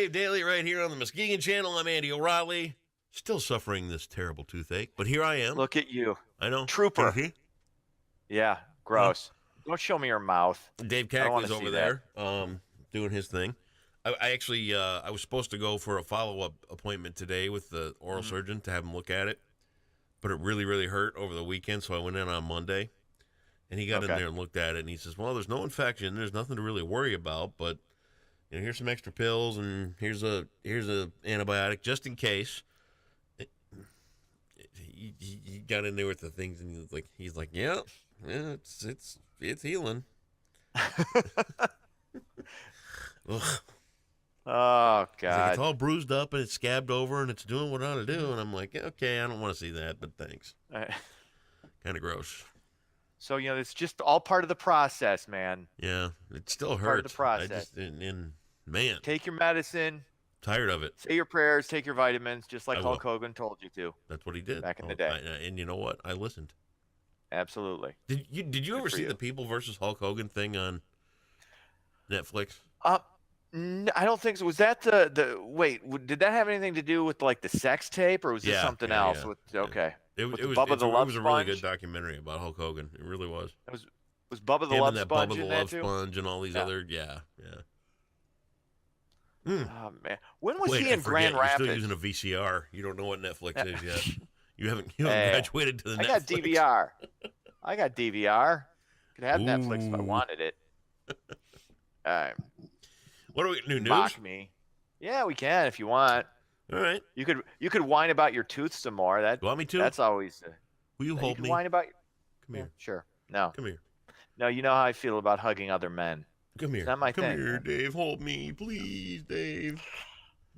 Dave Daly right here on the Muskegon Channel. I'm Andy O'Reilly. Still suffering this terrible toothache, but here I am. Look at you. I know. Trooper. Can you see? Yeah, gross. Don't show me your mouth. Dave I don't want Cackley's to see over that. there doing his thing. I actually I was supposed to go for a follow-up appointment today with the oral surgeon to have him look at it, but it really, really hurt over the weekend, so I went in on Monday. And he got in there and looked at it, and he says, well, there's no infection. There's nothing to really worry about, but here's some extra pills, and here's a antibiotic just in case. He got in there with the things, and he's like, yeah, it's healing. Ugh. Oh, God. Like, it's all bruised up, and it's scabbed over, and it's doing what it ought to do. And I'm like, okay, I don't want to see that, but thanks. Kind of gross. So, it's just all part of the process, man. Yeah, it still hurts. Part of the process. Man. Take your medicine. Tired of it. Say your prayers. Take your vitamins, just like Hulk Hogan told you to. That's what he did. Back in the day. And you know what? I listened. Absolutely. Did you ever see the People versus Hulk Hogan thing on Netflix? I don't think so. Was that wait, did that have anything to do with like the sex tape, or was this something else? Okay. It was a really good documentary about Hulk Hogan. It really was. Was Bubba the Love Sponge Bubba the Love Sponge and all these other Oh man, when was he in Grand Rapids? You're still using a VCR. You don't know what Netflix is yet. You haven't graduated to the Netflix. I got DVR. I got DVR. Could have Netflix if I wanted it. All right. What are we new news? Mock me. Yeah, we can if you want. All right. You could whine about your tooth some more. That you want me to? That's always. Will you hold me? Whine about. Come here. Sure. No. Come here. No, you know how I feel about hugging other men. Come here. It's not my thing. Come here, Dave. Hold me, please, Dave.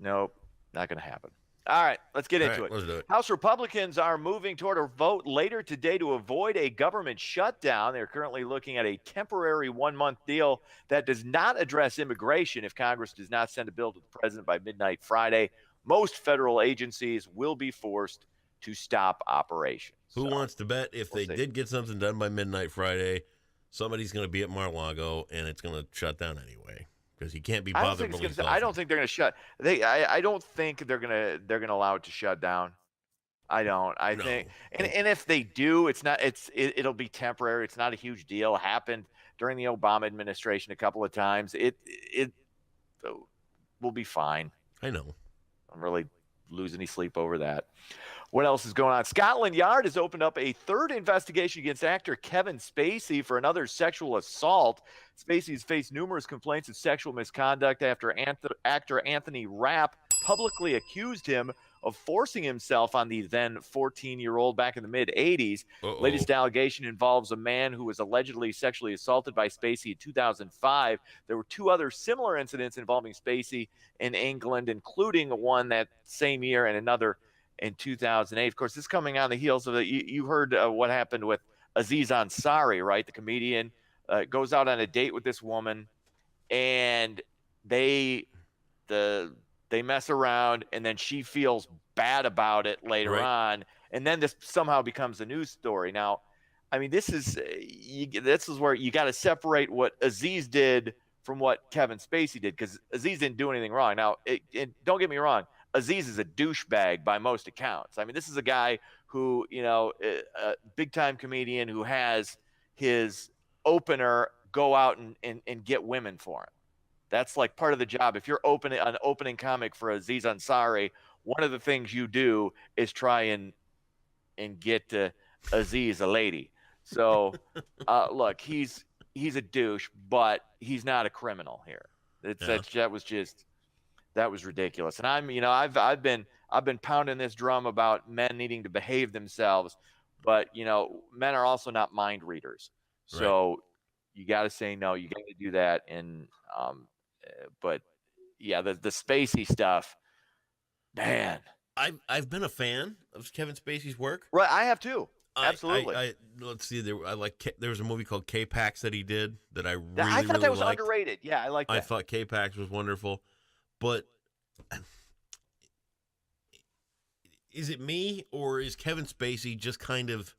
Nope. Not going to happen. All right, let's get into it. Let's do it. House Republicans are moving toward a vote later today to avoid a government shutdown. They're currently looking at a temporary 1-month deal that does not address immigration if Congress does not send a bill to the president by midnight Friday. Most federal agencies will be forced to stop operations. Who wants to bet if they did get something done by midnight Friday, somebody's going to be at Mar-a-Lago and it's going to shut down anyway? Because he can't be bothered. I don't think they're going to shut. I don't think they're going to allow it to shut down. I don't. I think, and if they do, it'll be temporary. It's not a huge deal. It happened during the Obama administration a couple of times. It will be fine. I know. I'm really lose any sleep over that. What else is going on? Scotland Yard has opened up a third investigation against actor Kevin Spacey for another sexual assault. Spacey has faced numerous complaints of sexual misconduct after actor Anthony Rapp publicly accused him of forcing himself on the then 14-year-old back in the mid-'80s. Latest allegation involves a man who was allegedly sexually assaulted by Spacey in 2005. There were 2 other similar incidents involving Spacey in England, including one that same year and another in 2008. Of course, this is coming on the heels of you heard what happened with Aziz Ansari, right? The comedian goes out on a date with this woman, and they mess around, and then she feels bad about it later on, and then this somehow becomes a news story. Now, I mean, this is where you got to separate what Aziz did from what Kevin Spacey did, because Aziz didn't do anything wrong. Now, don't get me wrong. Aziz is a douchebag by most accounts. I mean, this is a guy who, a big-time comedian who has his opener go out and get women for him. That's like part of the job. If you're an opening comic for Aziz Ansari, one of the things you do is try and get Aziz a lady. So, look, he's a douche, but he's not a criminal here. That was ridiculous. And I've been pounding this drum about men needing to behave themselves, but men are also not mind readers. So you got to say no. You got to do that. And but yeah, the Spacey stuff, man. I've been a fan of Kevin Spacey's work. Right, I have too. Absolutely. Let's see. There was a movie called K-Pax that he did that I thought really that was liked. underrated. Yeah, I like that. I thought K-Pax was wonderful, but is it me or is Kevin Spacey just kind of?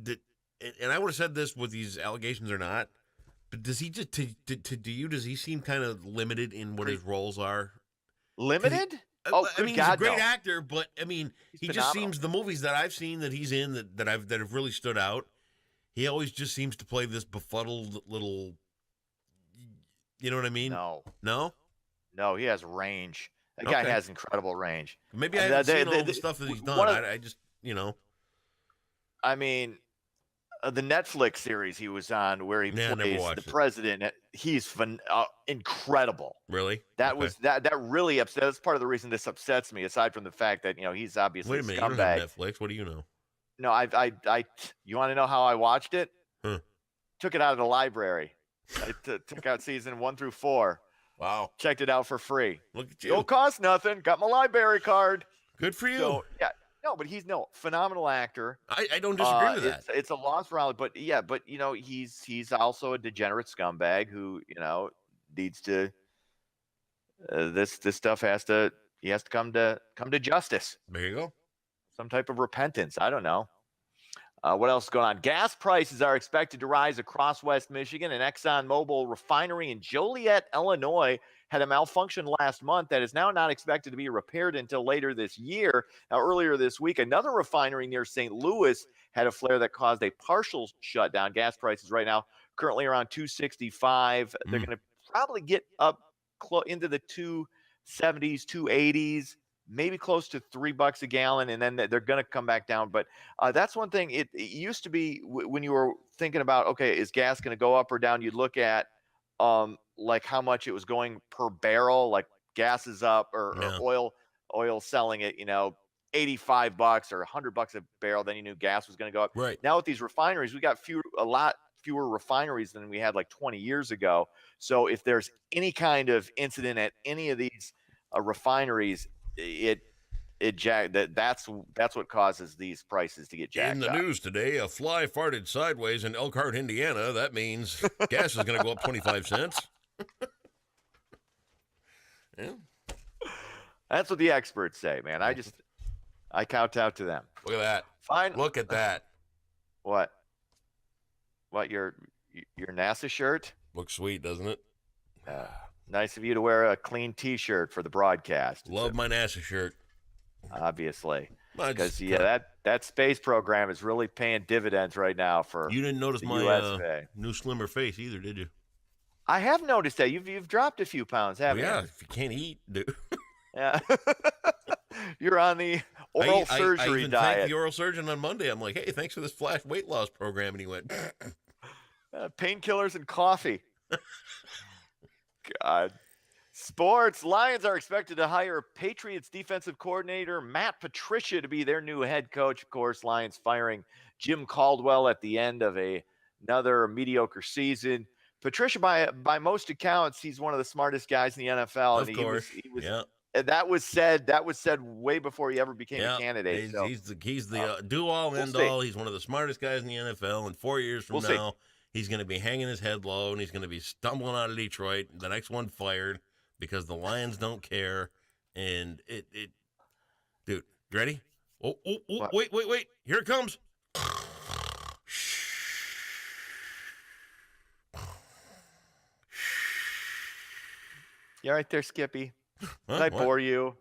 And I would have said this with these allegations or not, but does he just to you? Does he seem kind of limited in what his roles are Limited? I Oh, I good mean, he's a God, great no. actor, but I mean, He's he just phenomenal. seems the movies that I've seen that he's in that have really stood out. He always just seems to play this befuddled little. You know what I mean? No. No. No, he has range. That guy Okay. has incredible range. Maybe I The- haven't the- seen all the- the the- stuff that he's one done. of, I just I mean, the Netflix series he was on where he yeah, I never plays the watched it. president, he's incredible. Really? That Okay. was that really upset. That's part of the reason this upsets me, aside from the fact that he's obviously Wait a a minute. You don't have scumbag. Netflix. What do you know? No, you want to know how I watched it? Huh. Took it out of the library. I took out season 1 through 4. Wow. Checked it out for free. Look at you. Don't cost nothing. Got my library card. Good for you. So yeah, no, but he's phenomenal actor. I don't disagree with that. It's a loss for Hollywood, but yeah, but he's also a degenerate scumbag who needs to. This stuff he has to come to justice. There you go. Some type of repentance. I don't know. What else is going on? Gas prices are expected to rise across West Michigan. An ExxonMobil refinery in Joliet, Illinois, had a malfunction last month that is now not expected to be repaired until later this year. Now, earlier this week, another refinery near St. Louis had a flare that caused a partial shutdown. Gas prices right now currently around $2.65. They're going to probably get up into the 270s, 280s. Maybe close to $3 a gallon, and then they're going to come back down. But that's one thing. It used to be when you were thinking about, okay, is gas going to go up or down? You'd look at like how much it was going per barrel, like gas is up or oil selling at $85 or $100 a barrel. Then you knew gas was going to go up. Right now with these refineries, we got a lot fewer refineries than we had like 20 years ago. So if there's any kind of incident at any of these refineries, that's what causes these prices to get jacked In the up. news today, a fly farted sideways in Elkhart, Indiana. That means gas is going to go up 25 cents. Yeah. That's what the experts say, man. I count out to them. Look at that. Fine. Look at that. What your NASA shirt? Looks sweet, doesn't it? Nice of you to wear a clean T-shirt for the broadcast. Love my NASA shirt. Obviously. Because Because that space program is really paying dividends right now for you didn't notice the my USA. new slimmer face either, did you? I have noticed that you've dropped a few pounds, haven't Well, yeah, you? if you can't eat, dude. Yeah. You're on the oral surgery I even diet. thanked the oral surgeon on Monday. I'm like, hey, thanks for this flash weight loss program. And he went, Painkillers and coffee. God. Sports. Lions are expected to hire Patriots defensive coordinator Matt Patricia to be their new head coach. Of course, Lions firing Jim Caldwell at the end of another mediocre season. Patricia, by most accounts, he's one of the smartest guys in the NFL. of course. He was yeah. And that was said way before he ever became a candidate. He's the do all end all. He's one of the smartest guys in the NFL. And 4 years from now, he's going to be hanging his head low and he's going to be stumbling out of Detroit. The next one fired because the Lions don't care. And dude, you ready? Oh, wait. Here it comes. You all right there, Skippy? Huh? Did I bore you?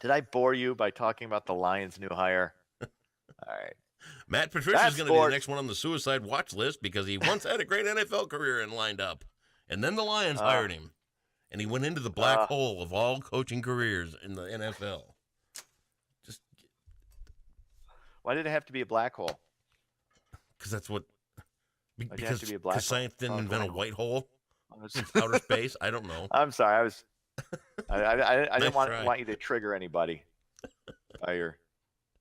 Did I bore you by talking about the Lions' new hire? All right. Matt Patricia is going to be the next one on the suicide watch list because he once had a great NFL career and lined up. And then the Lions hired him. And he went into the black hole of all coaching careers in the NFL. Why did it have to be a black hole? Because that's what. Because science didn't invent a white hole in outer space. I don't know. I'm sorry. I didn't Nice want you to trigger anybody by your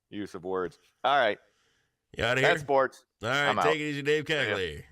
use of words. All right. You out of here? That's sports. All right. Take it easy, Dave Cagley.